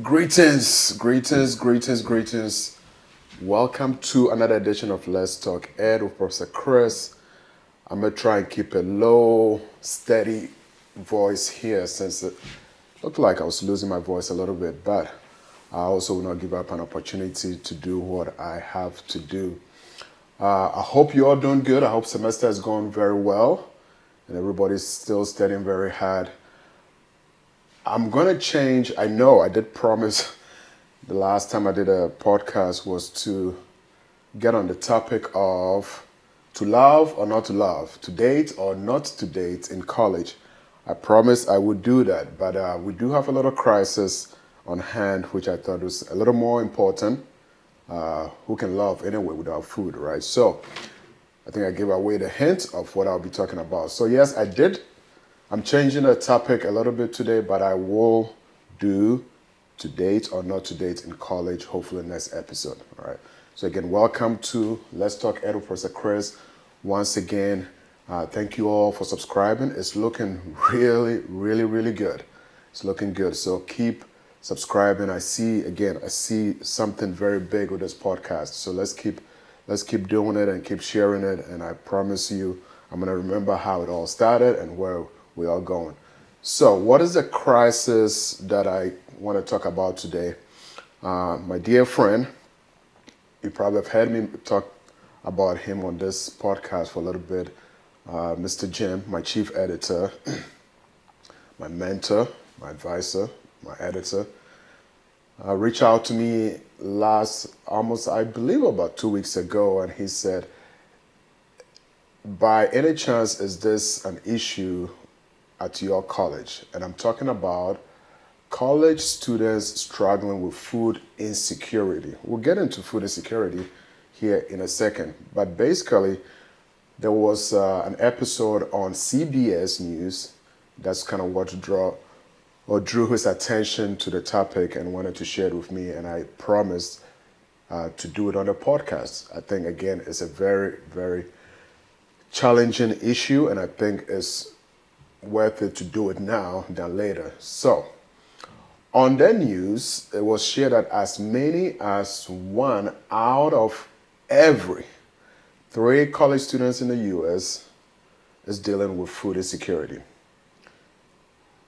Greetings. Welcome to another edition of Let's Talk Ed with Professor Chris. I'm going to try and keep a low, steady voice here since it looked like I was losing my voice a little bit, but I also will not give up an opportunity to do what I have to do. I hope you're all doing good. I hope semester has gone very well and everybody's still studying very hard. I'm going to change. I know I did promise the last time I did a podcast was to get on the topic of to love or not to love, to date or not to date in college. I promised I would do that, but we do have a little crisis on hand, which I thought was a little more important. Who can love anyway without food, right? So I think I gave away the hint of what I'll be talking about. So yes, I did. I'm changing the topic a little bit today, but I will do to date or not to date in college, hopefully next episode. All right. So again, welcome to Let's Talk Ed with Professor Chris. Once again, thank you all for subscribing. It's looking really good. It's looking good. So keep subscribing. I see something very big with this podcast. So let's keep doing it and keep sharing it. And I promise you, I'm gonna remember how it all started and where we are going. So what is the crisis that I want to talk about today? My dear friend, you probably have heard me talk about him on this podcast for a little bit. Mr. Jim, my chief editor, my mentor, my advisor, my editor, reached out to me I believe about 2 weeks ago, and he said, by any chance, is this an issue at your college? And I'm talking about college students struggling with food insecurity. We'll get into food insecurity here in a second, but basically there was an episode on CBS News that's kind of what drew his attention to the topic and wanted to share it with me, and I promised to do it on the podcast. I think again it's a very challenging issue, and I think it's worth it to do it now than later. So, on the news, it was shared that as many as 1 out of every 3 college students in the U.S. is dealing with food insecurity.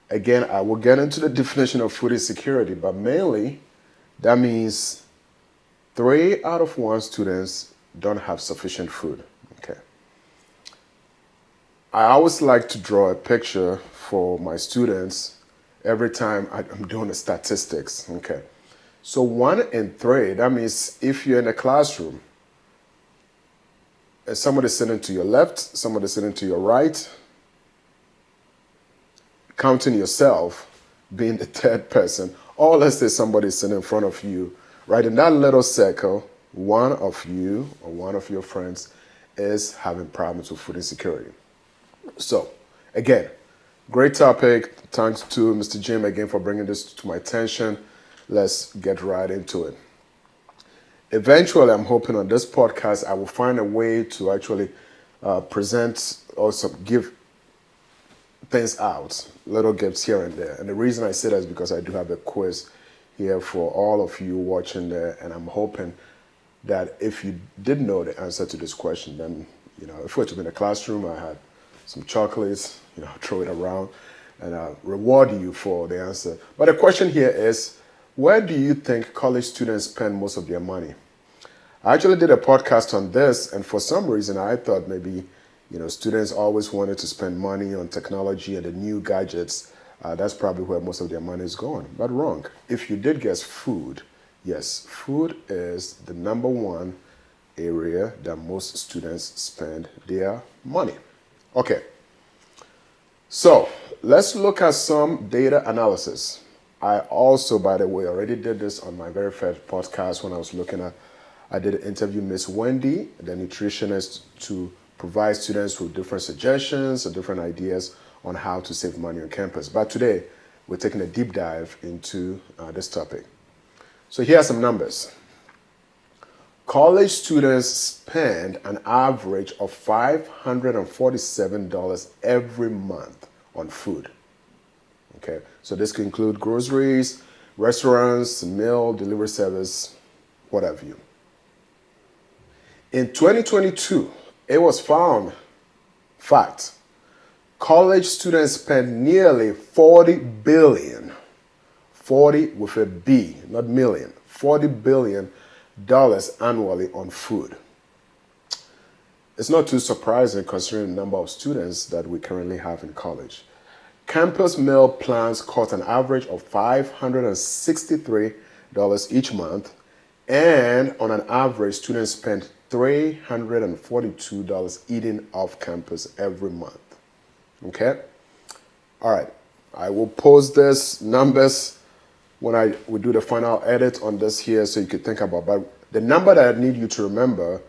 Again, I will get into the definition of food insecurity, but mainly that means 3 out of 1 students don't have sufficient food. Okay. I always like to draw a picture for my students every time I'm doing the statistics. Okay. So 1 in 3, that means if you're in a classroom, and somebody's sitting to your left, somebody's sitting to your right, counting yourself being the third person, or let's say somebody's sitting in front of you, right in that little circle, one of you or one of your friends is having problems with food insecurity. So, again, great topic. Thanks to Mr. Jim again for bringing this to my attention. Let's get right into it. Eventually, I'm hoping on this podcast, I will find a way to actually present or give things out, little gifts here and there. And the reason I say that is because I do have a quiz here for all of you watching there, and I'm hoping that if you did know the answer to this question, then, if we were to be in a classroom, I had some chocolates, throw it around and reward you for the answer. But the question here is, where do you think college students spend most of their money? I actually did a podcast on this, and for some reason I thought maybe, students always wanted to spend money on technology and the new gadgets. That's probably where most of their money is going, but wrong. If you did guess food, yes, food is the number 1 area that most students spend their money. Okay, so let's look at some data analysis. I also, by the way, already did this on my very first podcast when I did interview Miss Wendy, the nutritionist, to provide students with different suggestions or different ideas on how to save money on campus. But today, we're taking a deep dive into this topic. So here are some numbers. College students spend an average of $547 every month on food. Okay, so this can include groceries, restaurants, meal delivery service, what have you. In 2022, it was found, fact, college students spend nearly 40 billion, 40 with a B, not million, $40 billion annually on food. It's not too surprising considering the number of students that we currently have in college. Campus meal plans cost an average of $563 each month, and on an average, students spend $342 eating off campus every month. Okay? All right. I will post this numbers when we do the final edit on this here so you could think about. But the number that I need you to remember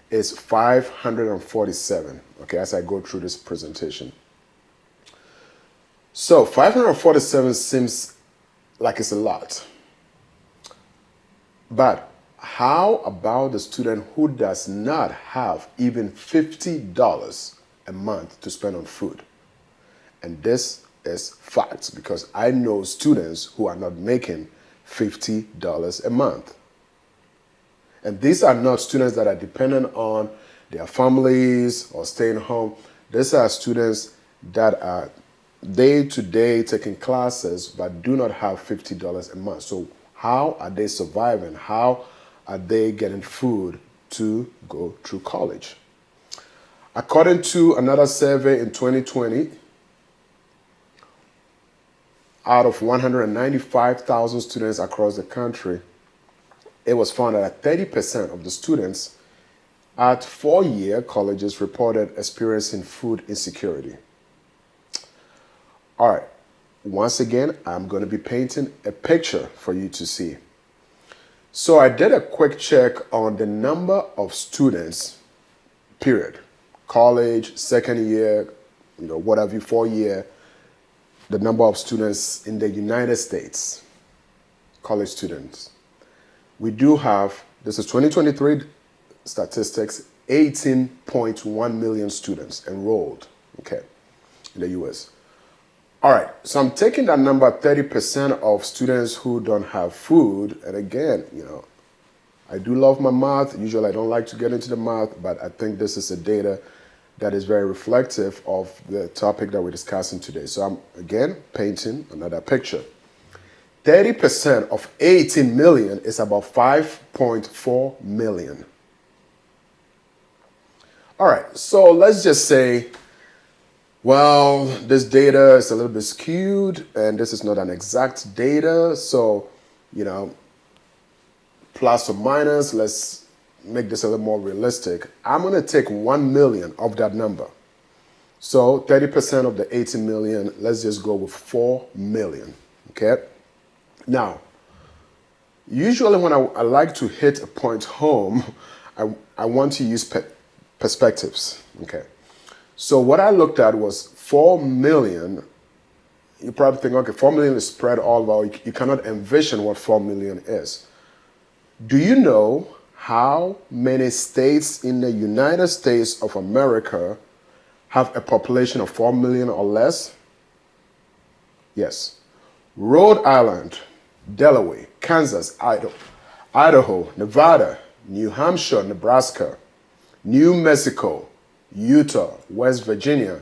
is 547, okay, as I go through this presentation. So 547 seems like it's a lot. But how about the student who does not have even $50 a month to spend on food? And this is facts because I know students who are not making $50 a month. And these are not students that are dependent on their families or staying home. These are students that are day-to-day taking classes but do not have $50 a month. So how are they surviving? How are they getting food to go through college? According to another survey in 2020, out of 195,000 students across the country, it was found that 30% of the students at four-year colleges reported experiencing food insecurity. All right, once again, I'm going to be painting a picture for you to see. So I did a quick check on the number of students, period. College, second year, what have you, 4-year, the number of students in the United States, college students. We do have, this is 2023 statistics, 18.1 million students enrolled, okay, in the US. All right, so I'm taking that number, 30% of students who don't have food, and again, I do love my math. Usually I don't like to get into the math, but I think this is a data that is very reflective of the topic that we're discussing today. So I'm, again, painting another picture. 30% of 18 million is about 5.4 million. All right, so let's just say, well, this data is a little bit skewed, and this is not an exact data, so, plus or minus, let's make this a little more realistic. I'm going to take 1 million of that number. So 30% of the 18 million, let's just go with 4 million, okay? Now, usually when I like to hit a point home, I want to use perspectives, okay? So what I looked at was 4 million. You probably think, okay, 4 million is spread all over. You cannot envision what 4 million is. Do you know how many states in the United States of America have a population of 4 million or less? Yes. Rhode Island, Delaware, Kansas, Idaho, Nevada, New Hampshire, Nebraska, New Mexico, Utah, West Virginia,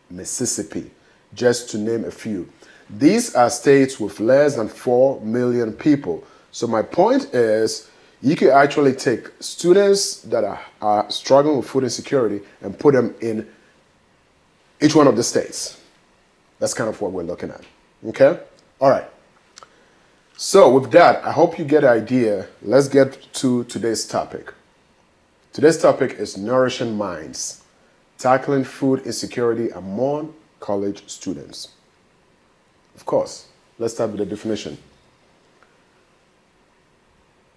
Mississippi, just to name a few. These are states with less than 4 million people. So my point is, you can actually take students that are struggling with food insecurity and put them in each one of the states. That's kind of what we're looking at, okay? All right. So with that, I hope you get an idea. Let's get to today's topic. Today's topic is Nourishing Minds, tackling food insecurity among college students. Of course, let's start with the definition.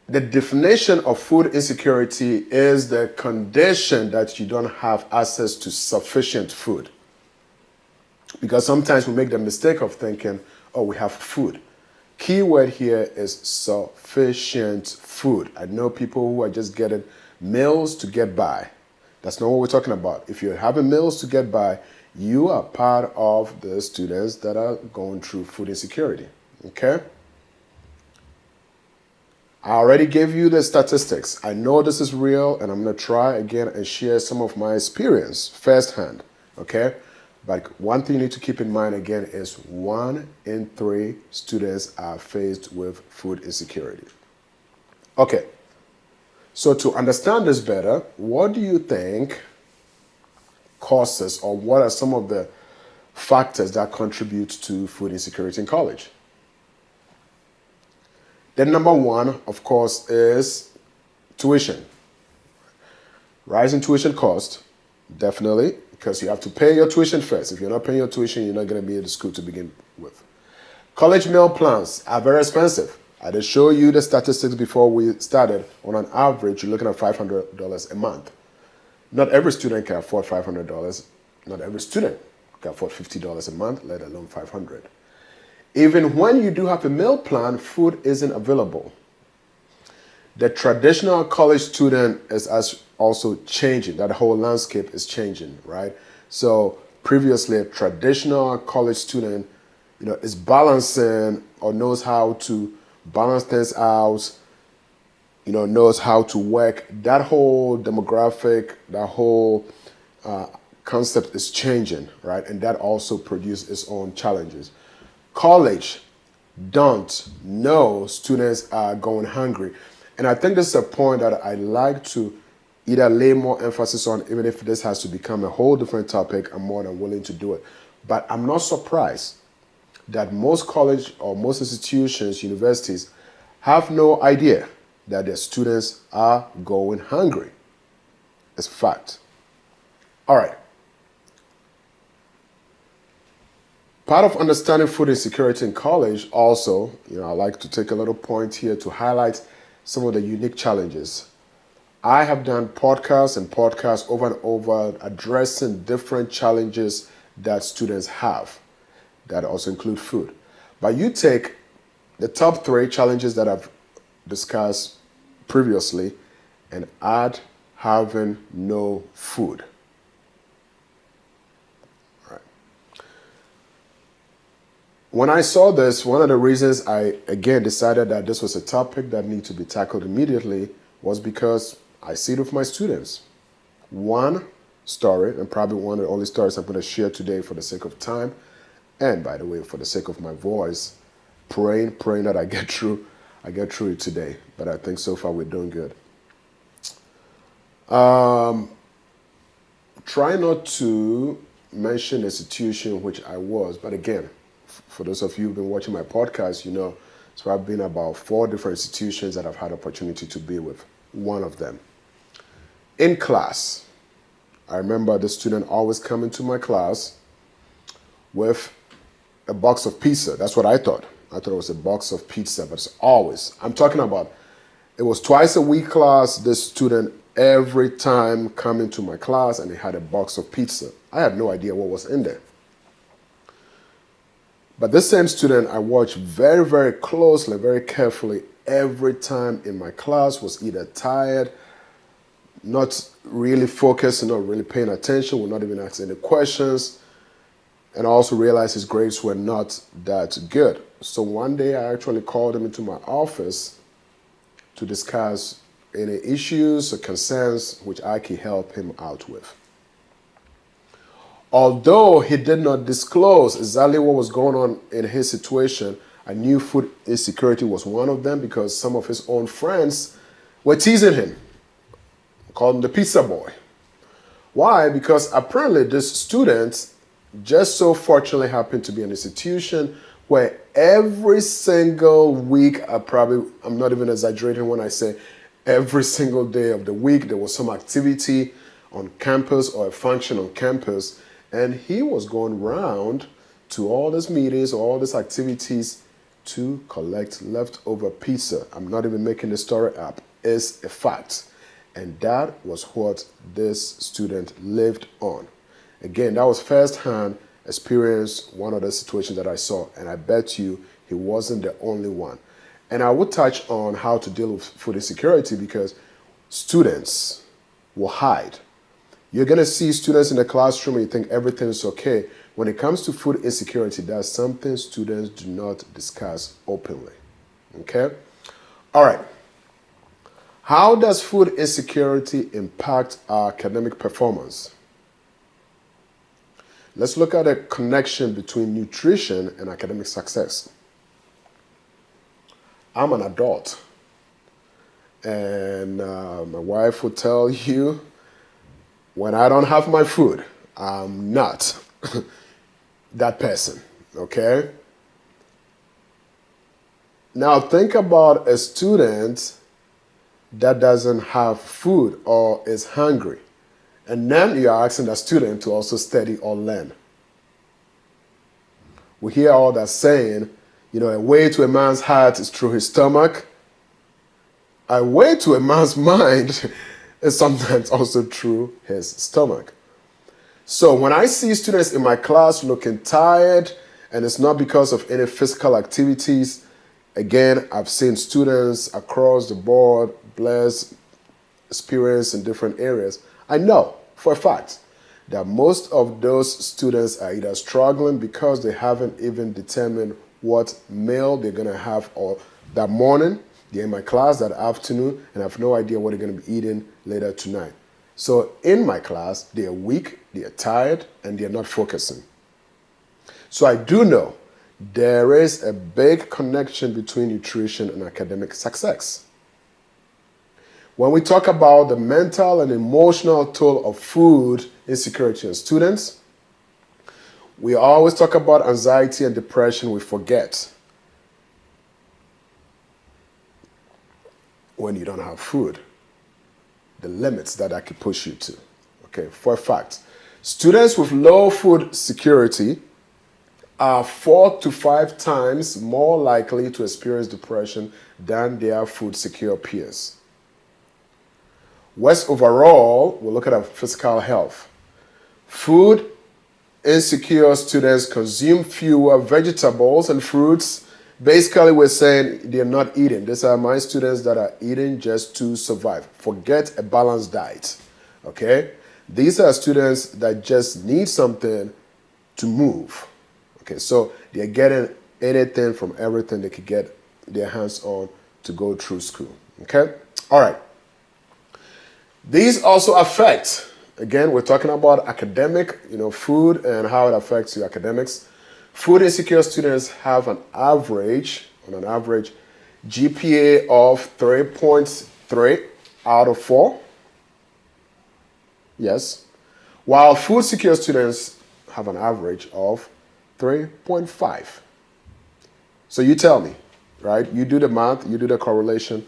The definition of food insecurity is the condition that you don't have access to sufficient food. Because sometimes we make the mistake of thinking, oh, we have food. Key word here is sufficient food. I know people who are just getting meals to get by. That's not what we're talking about. If you're having meals to get by, you are part of the students that are going through food insecurity, okay? I already gave you the statistics. I know this is real, and I'm going to try again and share some of my experience firsthand, okay? But one thing you need to keep in mind again is 1 in 3 students are faced with food insecurity. Okay, so to understand this better, what do you think causes, or what are some of the factors that contribute to food insecurity in college? Then number one, of course, is tuition. Rising tuition cost, definitely, because you have to pay your tuition first. If you're not paying your tuition, you're not going to be in the school to begin with. College meal plans are very expensive. I did show you the statistics before we started. On an average, you're looking at $500 a month. Not every student can afford $500. Not every student can afford $50 a month, let alone $500. Even when you do have a meal plan, food isn't available. The traditional college student is also changing. That whole landscape is changing, right? So previously, a traditional college student, is balancing or knows how to balance things out, knows how to work. That whole demographic, that whole concept is changing, right? And that also produces its own challenges. College don't know students are going hungry. And I think this is a point that I like to either lay more emphasis on, even if this has to become a whole different topic, I'm more than willing to do it. But I'm not surprised that most college or most institutions, universities, have no idea that their students are going hungry. It's a fact. All right. Part of understanding food insecurity in college also, I like to take a little point here to highlight some of the unique challenges. I have done podcasts over and over addressing different challenges that students have that also include food. But you take the top 3 challenges that I've discussed previously and add having no food. When I saw this, one of the reasons I, again, decided that this was a topic that needed to be tackled immediately was because I see it with my students. One story, and probably one of the only stories I'm going to share today for the sake of time, and by the way, for the sake of my voice, praying that I get through it today. But I think so far we're doing good. Try not to mention the situation which I was, but again, for those of you who've been watching my podcast, so I've been about 4 different institutions that I've had opportunity to be with. One of them. In class, I remember the student always coming to my class with a box of pizza. That's what I thought. I thought it was a box of pizza, but it's always. I'm talking about, it was twice a week class. This student every time coming to my class and he had a box of pizza. I had no idea what was in there. But this same student I watched very, very closely, very carefully every time in my class, was either tired, not really focused, not really paying attention, would not even ask any questions, and also realized his grades were not that good. So one day I actually called him into my office to discuss any issues or concerns which I could help him out with. Although he did not disclose exactly what was going on in his situation, I knew food insecurity was one of them because some of his own friends were teasing him, called him the pizza boy. Why? Because apparently this student just so fortunately happened to be an institution where every single week, I'm not even exaggerating when I say every single day of the week, there was some activity on campus or a function on campus. And he was going round to all these meetings, all these activities to collect leftover pizza. I'm not even making the story up. It's a fact. And that was what this student lived on. Again, that was first-hand experience, one of the situations that I saw. And I bet you he wasn't the only one. And I would touch on how to deal with food insecurity because students will hide. You're going to see students in the classroom and you think everything is okay. When it comes to food insecurity, that's something students do not discuss openly. Okay? All right. How does food insecurity impact our academic performance? Let's look at a connection between nutrition and academic success. I'm an adult, and my wife will tell you when I don't have my food, I'm not that person, okay? Now think about a student that doesn't have food or is hungry, and then you are asking the student to also study or learn. We hear all that saying, a way to a man's heart is through his stomach. A way to a man's mind is sometimes also through his stomach. So when I see students in my class looking tired, and it's not because of any physical activities, again, I've seen students across the board bless experience in different areas. I know for a fact that most of those students are either struggling because they haven't even determined what meal they're going to have or that morning, they're in my class that afternoon, and have no idea what they're going to be eating later tonight. So in my class, they're weak, they're tired, and they're not focusing. So I do know there is a big connection between nutrition and academic success. When we talk about the mental and emotional toll of food insecurity on students, we always talk about anxiety and depression. We forget when you don't have food, the limits that could push you to. Okay, for a fact, students with low food security are 4 to 5 times more likely to experience depression than their food secure peers. West overall, we'll look at our physical health. Food insecure students consume fewer vegetables and fruits. Basically, we're saying they're not eating. These are my students that are eating just to survive. Forget a balanced diet, okay? These are students that just need something to move. Okay, so they're getting anything from everything they could get their hands on to go through school, okay? All right. These also affect, again, we're talking about academic, food and how it affects your academics. Food insecure students have on an average, GPA of 3.3 out of 4. Yes. While food secure students have an average of 3.5. So you tell me, right? You do the math, you do the correlation.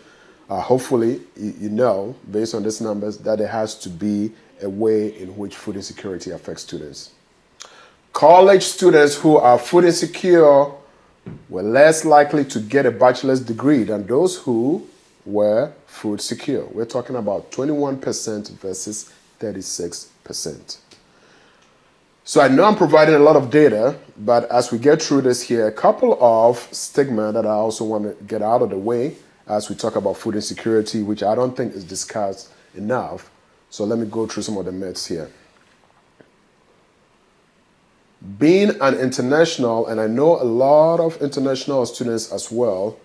Hopefully, you know, based on these numbers, that there has to be a way in which food insecurity affects students. College students who are food insecure were less likely to get a bachelor's degree than those who were food secure. We're talking about 21% versus 36%. So I know I'm providing a lot of data, but as we get through this here, a couple of stigma that I also want to get out of the way as we talk about food insecurity, which I don't think is discussed enough. So let me go through some of the myths here. Being an international, and I know a lot of international students as well,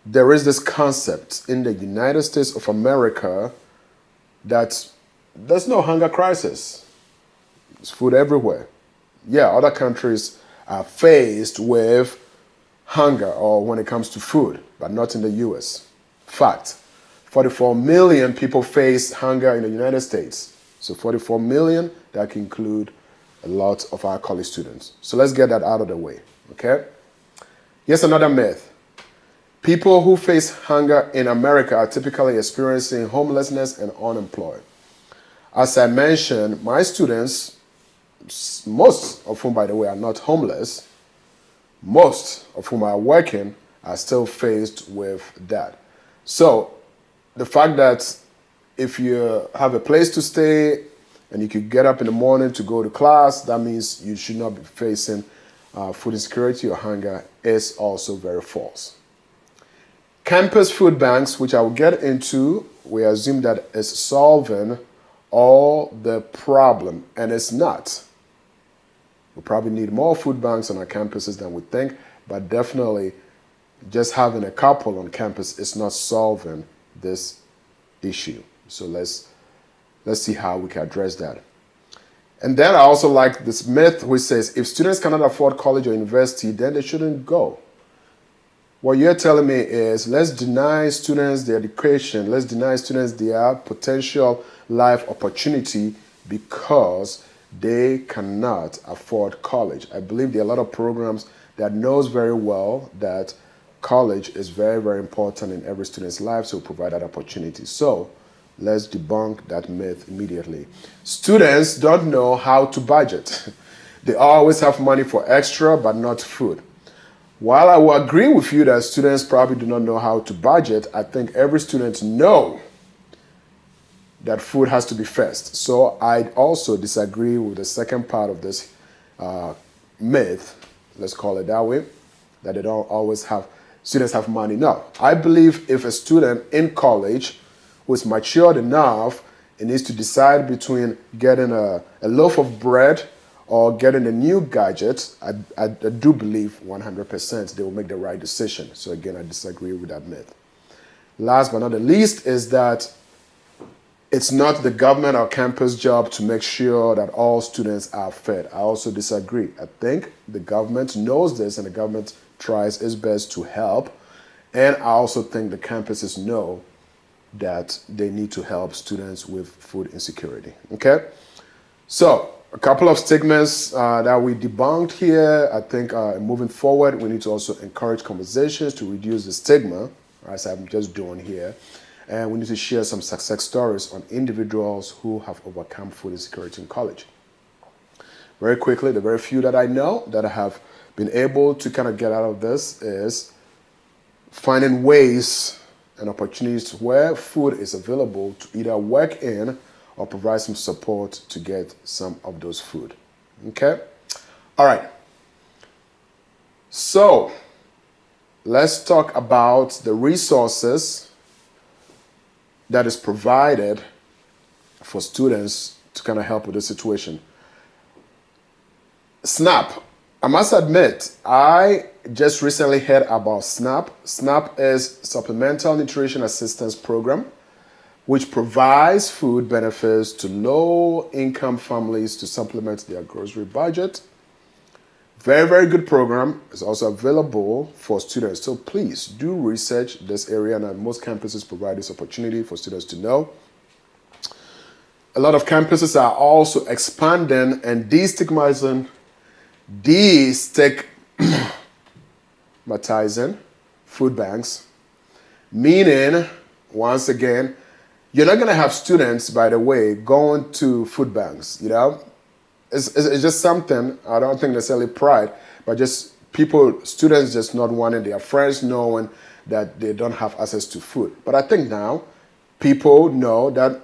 there is this concept in the United States of America that there's no hunger crisis. There's food everywhere. Yeah, other countries are faced with hunger or when it comes to food, but not in the US. Fact, 44 million people face hunger in the United States. So 44 million, that can include a lot of our college students. So let's get that out of the way, okay? Here's another myth. People who face hunger in America are typically experiencing homelessness and unemployed. As I mentioned, my students, most of whom, by the way, are not homeless, most of whom are working, are still faced with that. So the fact that if you have a place to stay and you could get up in the morning to go to class, that means you should not be facing food insecurity or hunger is also very false. Campus food banks, which I will get into, we assume that is solving all the problem, and it's not. We probably need more food banks on our campuses than we think, but definitely just having a couple on campus is not solving this issue. So let's see how we can address that. And then I also like this myth which says if students cannot afford college or university, then they shouldn't go. What you're telling me is let's deny students their education, let's deny students their potential life opportunity because they cannot afford college. I believe there are a lot of programs that knows very well that college is very, very important in every student's life, so provide that opportunity. So let's debunk that myth immediately. Students don't know how to budget. They always have money for extra, but not food. While I will agree with you that students probably do not know how to budget, I think every student knows that food has to be first. So I also disagree with the second part of this myth, let's call it that way, that they don't always have, students have money. No, I believe if a student in college who is matured enough and needs to decide between getting a loaf of bread or getting a new gadget, I do believe 100% they will make the right decision. So again, I disagree with that myth. Last but not the least is that it's not the government or campus job to make sure that all students are fed. I also disagree. I think the government knows this and the government tries its best to help. And I also think the campuses know that they need to help students with food insecurity. Okay? So, a couple of stigmas that we debunked here. I think moving forward, we need to also encourage conversations to reduce the stigma, as I'm just doing here. And we need to share some success stories on individuals who have overcome food insecurity in college. Very quickly, the very few that I know that have been able to kind of get out of this is finding ways and opportunities where food is available to either work in or provide some support to get some of those food. Okay? All right. So, let's talk about the resources that is provided for students to kind of help with the situation. SNAP. I must admit, I just recently heard about SNAP. SNAP is Supplemental Nutrition Assistance Program, which provides food benefits to low-income families to supplement their grocery budget. Very, very good program. It's also available for students. So please do research this area, and most campuses provide this opportunity for students to know. A lot of campuses are also expanding and destigmatizing food banks, meaning, once again, you're not going to have students, by the way, going to food banks, you know? It's just something, I don't think necessarily pride, but just students just not wanting their friends knowing that they don't have access to food. But I think now people know that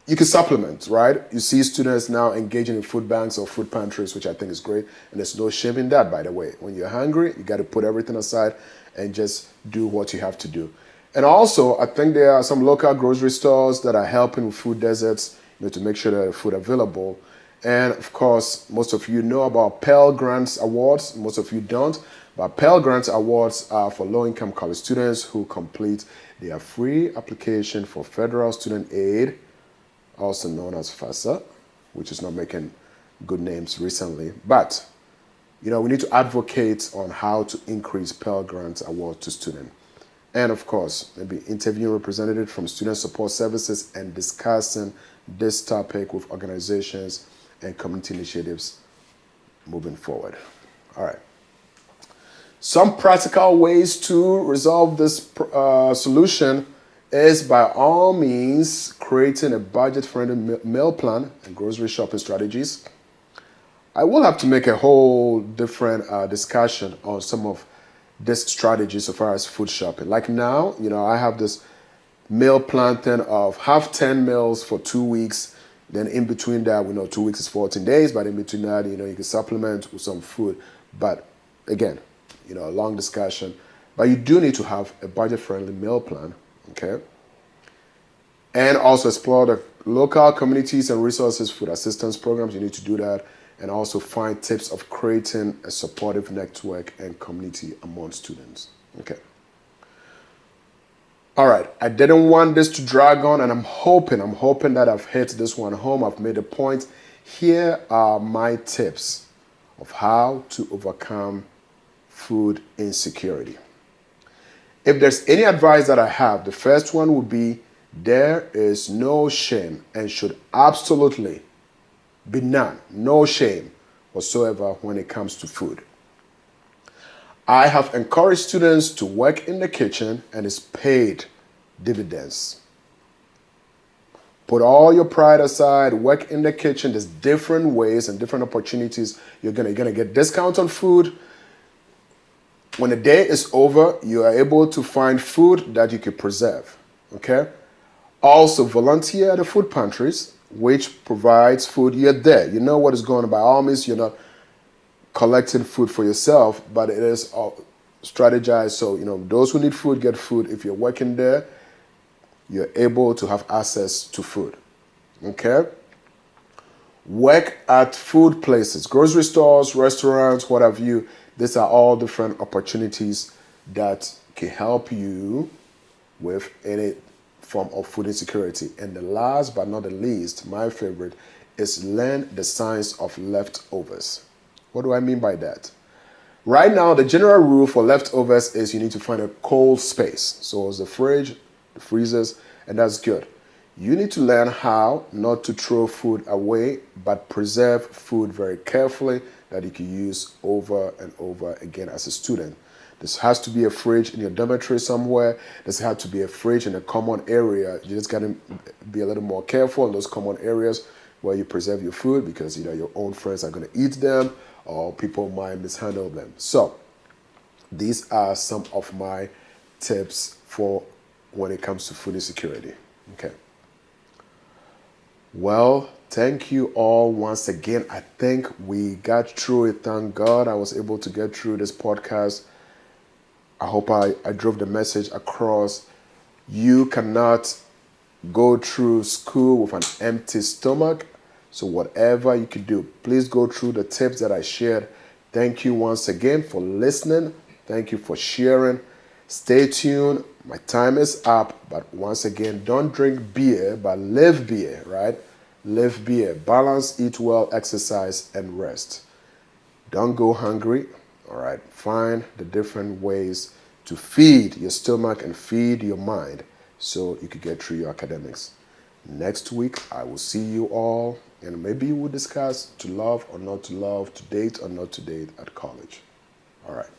you can supplement, right? You see students now engaging in food banks or food pantries, which I think is great. And there's no shame in that, by the way. When you're hungry, you got to put everything aside and just do what you have to do. And also, I think there are some local grocery stores that are helping with food deserts, to make sure that the food available. And of course, most of you know about Pell Grants Awards. Most of you don't. But Pell Grants Awards are for low-income college students who complete their free application for federal student aid, also known as FAFSA, which is not making good names recently. But, we need to advocate on how to increase Pell Grants Award to students. And of course, maybe interviewing representatives from student support services and discussing this topic with organizations and community initiatives moving forward. All right. Some practical ways to resolve this solution is by all means creating a budget-friendly meal plan and grocery shopping strategies. I will have to make a whole different discussion on some of this strategy so far as food shopping. Like now, I have this meal plan thing of have 10 meals for 2 weeks. Then in between that, we know 2 weeks is 14 days, but in between that, you can supplement with some food. But again, a long discussion. But you do need to have a budget-friendly meal plan, okay? And also explore the local communities and resources food assistance programs. You need to do that. And also find tips of creating a supportive network and community among students. Okay. All right, I didn't want this to drag on, and I'm hoping that I've hit this one home. I've made a point. Here are my tips of how to overcome food insecurity. If there's any advice that I have, the first one would be there is no shame and should absolutely be none, no shame whatsoever when it comes to food. I have encouraged students to work in the kitchen and it's paid dividends. Put all your pride aside, work in the kitchen. There's different ways and different opportunities. You're gonna get discounts on food. When the day is over, you are able to find food that you could preserve, okay? Also, volunteer at the food pantries, which provides food. You're there. You know what is going on. By all means, you're not collecting food for yourself, but it is strategized. So, those who need food get food. If you're working there, you're able to have access to food, okay? Work at food places, grocery stores, restaurants, what have you. These are all different opportunities that can help you with any form of food insecurity. And the last but not the least, my favorite, is learn the science of leftovers. What do I mean by that? Right now, the general rule for leftovers is you need to find a cold space. So it's the fridge, the freezers, and that's good. You need to learn how not to throw food away, but preserve food very carefully that you can use over and over again as a student. This has to be a fridge in your dormitory somewhere. This has to be a fridge in a common area. You just got to be a little more careful in those common areas where you preserve your food because your own friends are going to eat them or people might mishandle them. So these are some of my tips for when it comes to food insecurity. Okay. Well, thank you all once again. I think we got through it. Thank God I was able to get through this podcast. I hope I drove the message across. You cannot go through school with an empty stomach. So whatever you can do, please go through the tips that I shared. Thank you once again for listening. Thank you for sharing. Stay tuned. My time is up. But once again, don't drink beer, but live beer, right? Live beer. Balance, eat well, exercise, and rest. Don't go hungry. All right. Find the different ways to feed your stomach and feed your mind so you can get through your academics. Next week, I will see you all, and maybe we'll discuss to love or not to love, to date or not to date at college. All right.